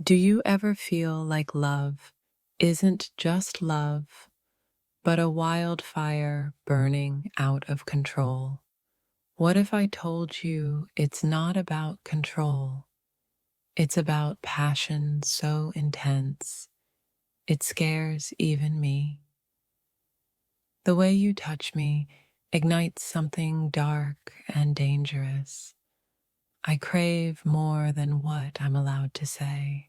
Do you ever feel like love isn't just love, but a wildfire burning out of control? What if I told you it's not about control? It's about passion so intense, it scares even me. The way you touch me ignites something dark and dangerous. I crave more than what I'm allowed to say.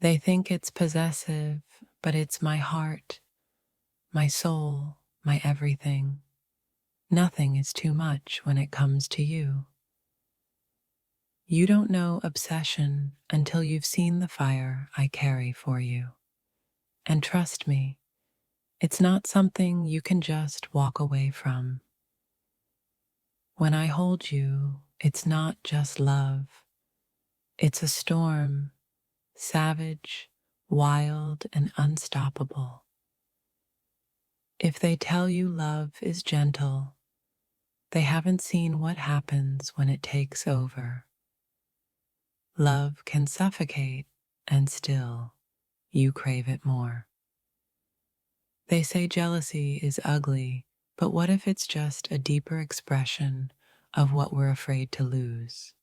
They think it's possessive, but it's my heart, my soul, my everything. Nothing is too much when it comes to you. You don't know obsession until you've seen the fire I carry for you. And trust me, it's not something you can just walk away from. When I hold you, it's not just love. It's a storm, savage, wild, and unstoppable. If they tell you love is gentle, they haven't seen what happens when it takes over. Love can suffocate, and still, you crave it more. They say jealousy is ugly, but what if it's just a deeper expression of what we're afraid to lose?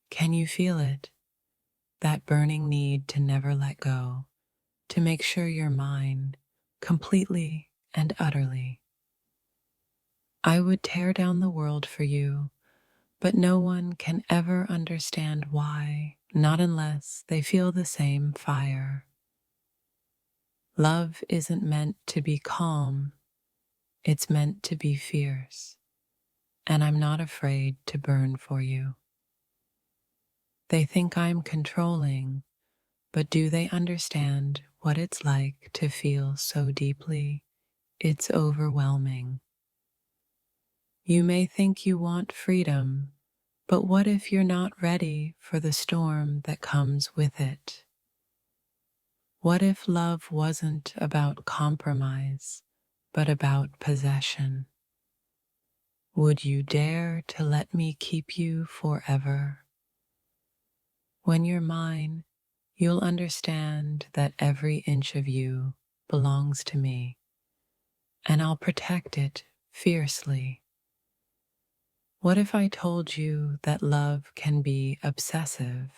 Can you feel it? That burning need to never let go, to make sure you're mine, completely and utterly. I would tear down the world for you, but no one can ever understand why, not unless they feel the same fire. Love isn't meant to be calm, it's meant to be fierce, and I'm not afraid to burn for you. They think I'm controlling, but do they understand what it's like to feel so deeply? It's overwhelming. You may think you want freedom, but what if you're not ready for the storm that comes with it? What if love wasn't about compromise, but about possession? Would you dare to let me keep you forever? When you're mine, you'll understand that every inch of you belongs to me, and I'll protect it fiercely. What if I told you that love can be obsessive,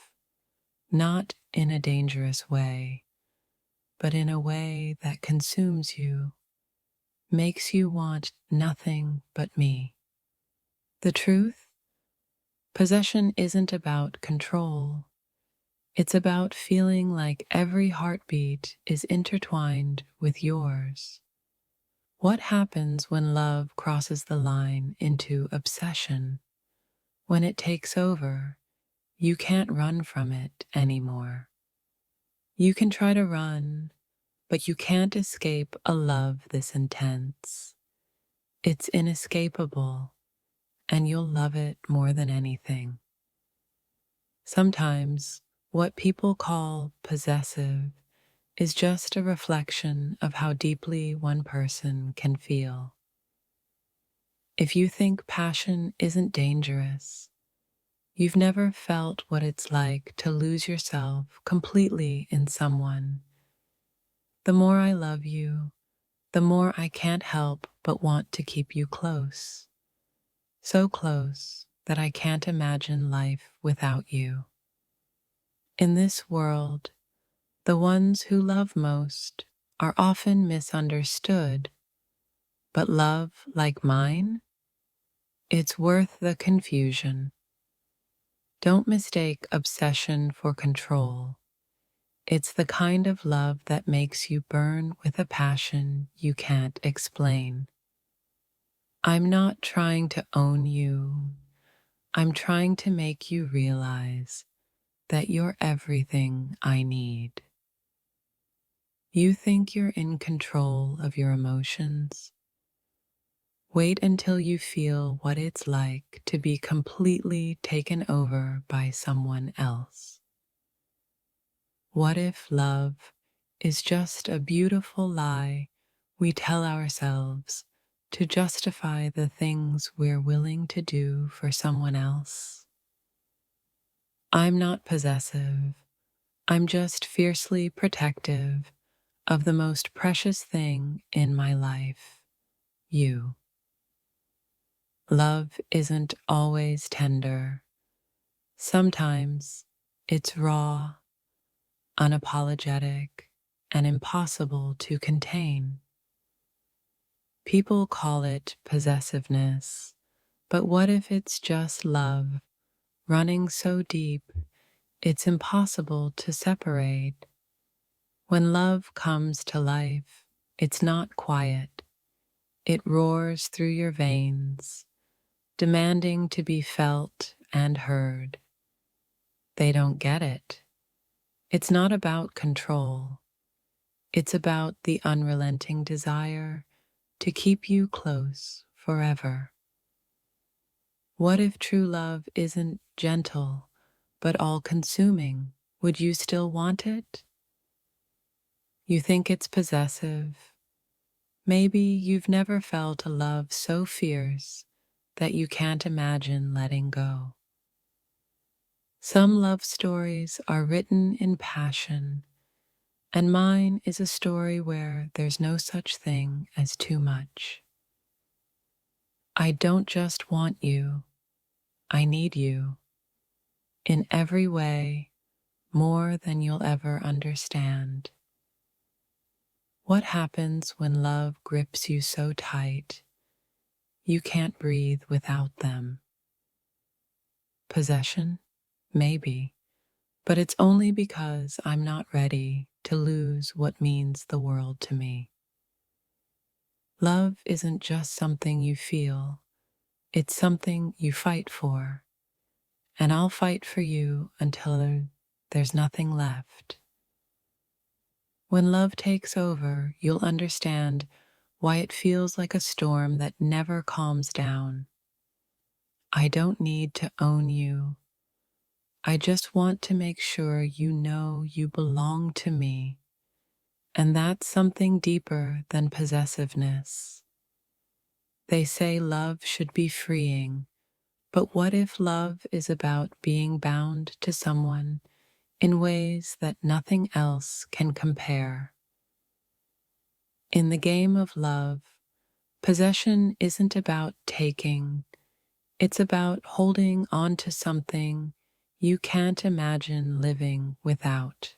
not in a dangerous way, but in a way that consumes you, makes you want nothing but me? The truth? Possession isn't about control. It's about feeling like every heartbeat is intertwined with yours. What happens when love crosses the line into obsession? When it takes over, you can't run from it anymore. You can try to run, but you can't escape a love this intense. It's inescapable, and you'll love it more than anything. Sometimes, what people call possessive is just a reflection of how deeply one person can feel. If you think passion isn't dangerous, you've never felt what it's like to lose yourself completely in someone. The more I love you, the more I can't help but want to keep you close. So close that I can't imagine life without you. In this world, the ones who love most are often misunderstood, but love like mine, it's worth the confusion. Don't mistake obsession for control. It's the kind of love that makes you burn with a passion you can't explain. I'm not trying to own you. I'm trying to make you realize that you're everything I need. You think you're in control of your emotions? Wait until you feel what it's like to be completely taken over by someone else. What if love is just a beautiful lie we tell ourselves to justify the things we're willing to do for someone else? I'm not possessive. I'm just fiercely protective of the most precious thing in my life, you. Love isn't always tender. Sometimes it's raw, unapologetic, and impossible to contain. People call it possessiveness, but what if it's just love, running so deep it's impossible to separate? When love comes to life, it's not quiet. It roars through your veins, demanding to be felt and heard. They don't get it. It's not about control. It's about the unrelenting desire to keep you close forever. What if true love isn't gentle, but all-consuming? Would you still want it? You think it's possessive. Maybe you've never felt a love so fierce that you can't imagine letting go. Some love stories are written in passion, and mine is a story where there's no such thing as too much. I don't just want you, I need you. In every way, more than you'll ever understand. What happens when love grips you so tight you can't breathe without them? Possession? Maybe. But it's only because I'm not ready to lose what means the world to me. Love isn't just something you feel, it's something you fight for. And I'll fight for you until there's nothing left. When love takes over, you'll understand why it feels like a storm that never calms down. I don't need to own you. I just want to make sure you know you belong to me. And that's something deeper than possessiveness. They say love should be freeing, but what if love is about being bound to someone in ways that nothing else can compare? In the game of love, possession isn't about taking, it's about holding on to something you can't imagine living without.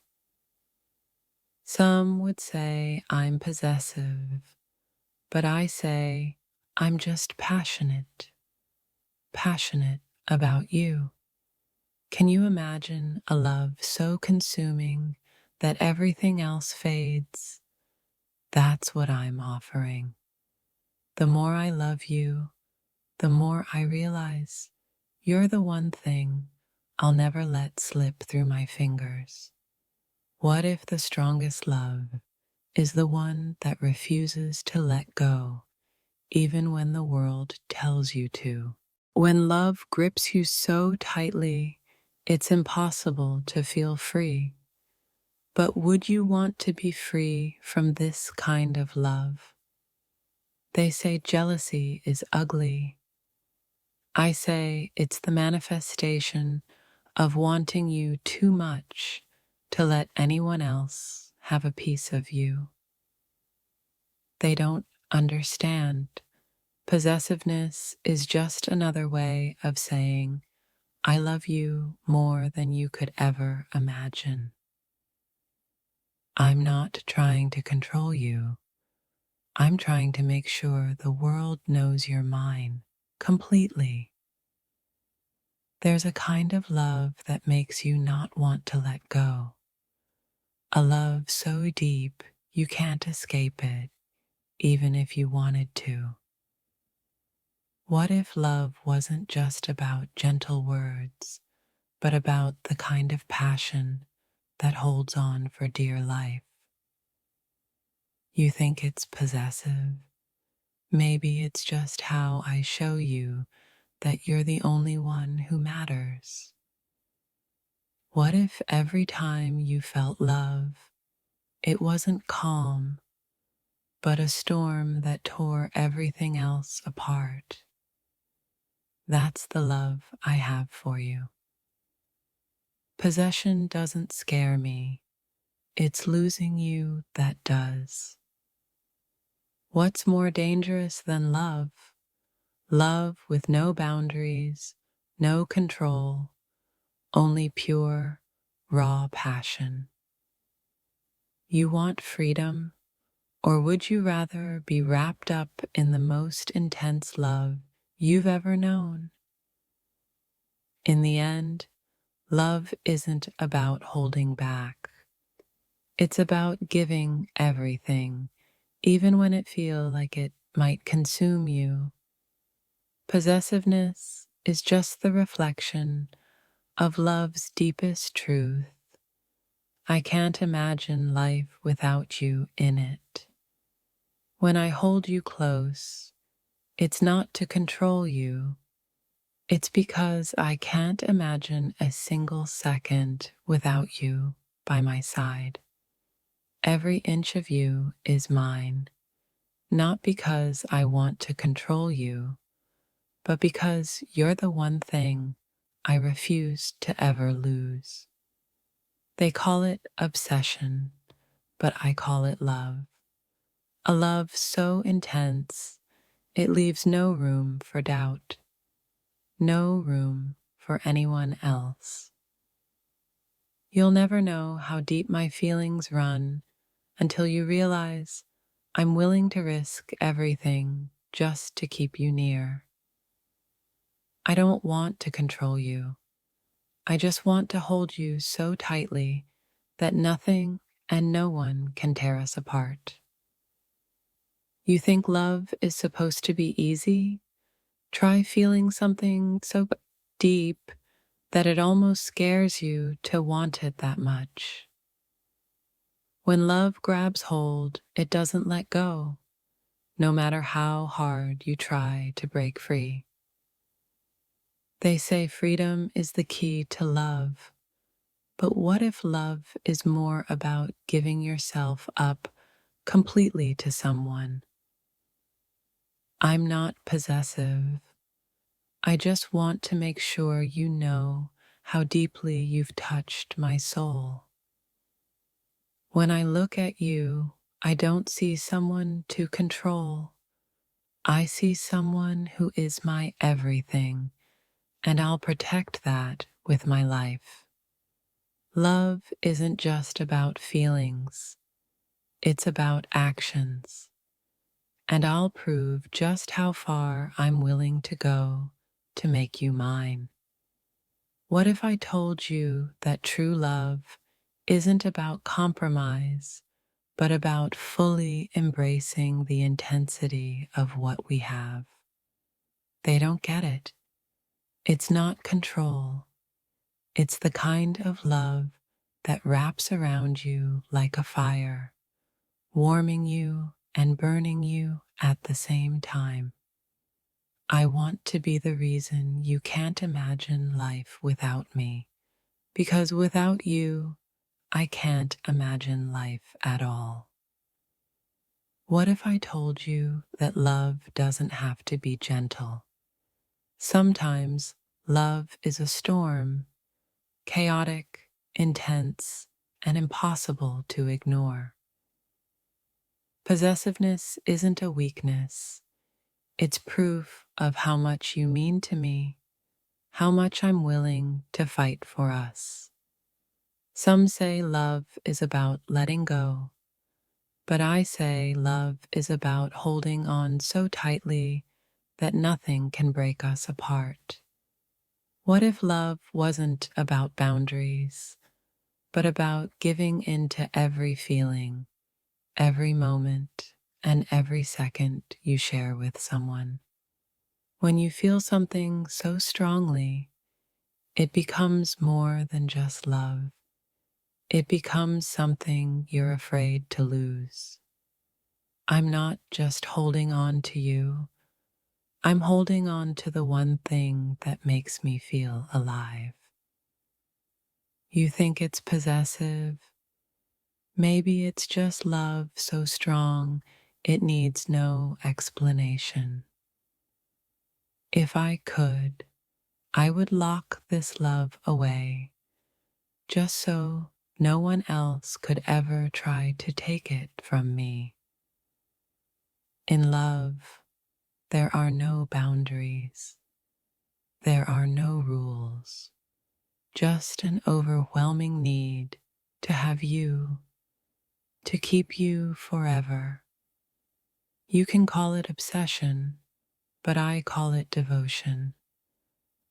Some would say I'm possessive, but I say I'm just passionate about you. Can you imagine a love so consuming that everything else fades? That's what I'm offering. The more I love you, the more I realize you're the one thing I'll never let slip through my fingers. What if the strongest love is the one that refuses to let go, even when the world tells you to? When love grips you so tightly, it's impossible to feel free. But would you want to be free from this kind of love? They say jealousy is ugly. I say it's the manifestation of wanting you too much to let anyone else have a piece of you. They don't understand. Possessiveness is just another way of saying, I love you more than you could ever imagine. I'm not trying to control you. I'm trying to make sure the world knows you're mine completely. There's a kind of love that makes you not want to let go. A love so deep you can't escape it, even if you wanted to. What if love wasn't just about gentle words, but about the kind of passion that holds on for dear life? You think it's possessive? Maybe it's just how I show you that you're the only one who matters. What if every time you felt love, it wasn't calm, but a storm that tore everything else apart? That's the love I have for you. Possession doesn't scare me. It's losing you that does. What's more dangerous than love? Love with no boundaries, no control, only pure, raw passion. You want freedom, or would you rather be wrapped up in the most intense love you've ever known? In the end, love isn't about holding back. It's about giving everything, even when it feels like it might consume you. Possessiveness is just the reflection of love's deepest truth. I can't imagine life without you in it. When I hold you close, it's not to control you. It's because I can't imagine a single second without you by my side. Every inch of you is mine, not because I want to control you, but because you're the one thing I refuse to ever lose. They call it obsession, but I call it love. A love so intense, it leaves no room for doubt, no room for anyone else. You'll never know how deep my feelings run until you realize I'm willing to risk everything just to keep you near. I don't want to control you. I just want to hold you so tightly that nothing and no one can tear us apart. You think love is supposed to be easy? Try feeling something so deep that it almost scares you to want it that much. When love grabs hold, it doesn't let go, no matter how hard you try to break free. They say freedom is the key to love, but what if love is more about giving yourself up completely to someone? I'm not possessive. I just want to make sure you know how deeply you've touched my soul. When I look at you, I don't see someone to control. I see someone who is my everything, and I'll protect that with my life. Love isn't just about feelings, it's about actions, and I'll prove just how far I'm willing to go to make you mine. What if I told you that true love isn't about compromise, but about fully embracing the intensity of what we have? They don't get it. It's not control. It's the kind of love that wraps around you like a fire, warming you and burning you at the same time. I want to be the reason you can't imagine life without me, because without you, I can't imagine life at all. What if I told you that love doesn't have to be gentle? Sometimes love is a storm, chaotic, intense, and impossible to ignore. Possessiveness isn't a weakness. It's proof of how much you mean to me, how much I'm willing to fight for us. Some say love is about letting go, but I say love is about holding on so tightly that nothing can break us apart. What if love wasn't about boundaries, but about giving into every feeling, every moment, and every second you share with someone? When you feel something so strongly, it becomes more than just love. It becomes something you're afraid to lose. I'm not just holding on to you. I'm holding on to the one thing that makes me feel alive. You think it's possessive? Maybe it's just love so strong it needs no explanation. If I could, I would lock this love away, just so no one else could ever try to take it from me. In love, there are no boundaries, there are no rules, just an overwhelming need to have you, to keep you forever. You can call it obsession, but I call it devotion.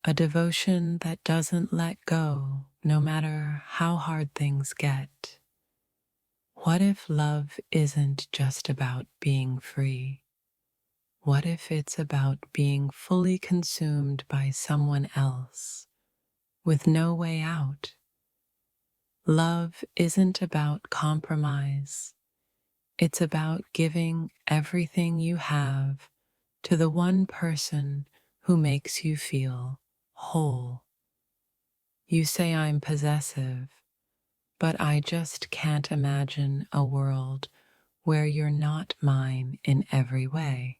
A devotion that doesn't let go no matter how hard things get. What if love isn't just about being free? What if it's about being fully consumed by someone else with no way out? Love isn't about compromise. It's about giving everything you have to the one person who makes you feel whole. You say I'm possessive, but I just can't imagine a world where you're not mine in every way.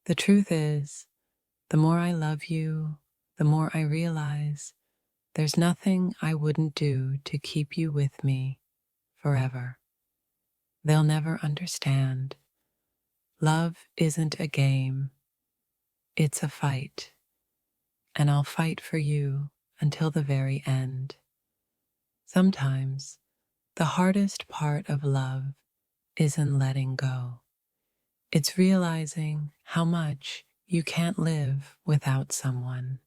The truth is, the more I love you, the more I realize there's nothing I wouldn't do to keep you with me forever. They'll never understand. Love isn't a game, it's a fight, and I'll fight for you until the very end. Sometimes, the hardest part of love isn't letting go. It's realizing how much you can't live without someone.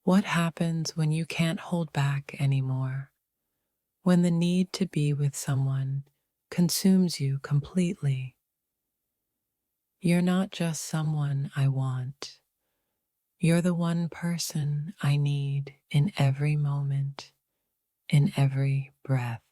What happens when you can't hold back anymore? When the need to be with someone consumes you completely? You're not just someone I want. You're the one person I need in every moment, in every breath.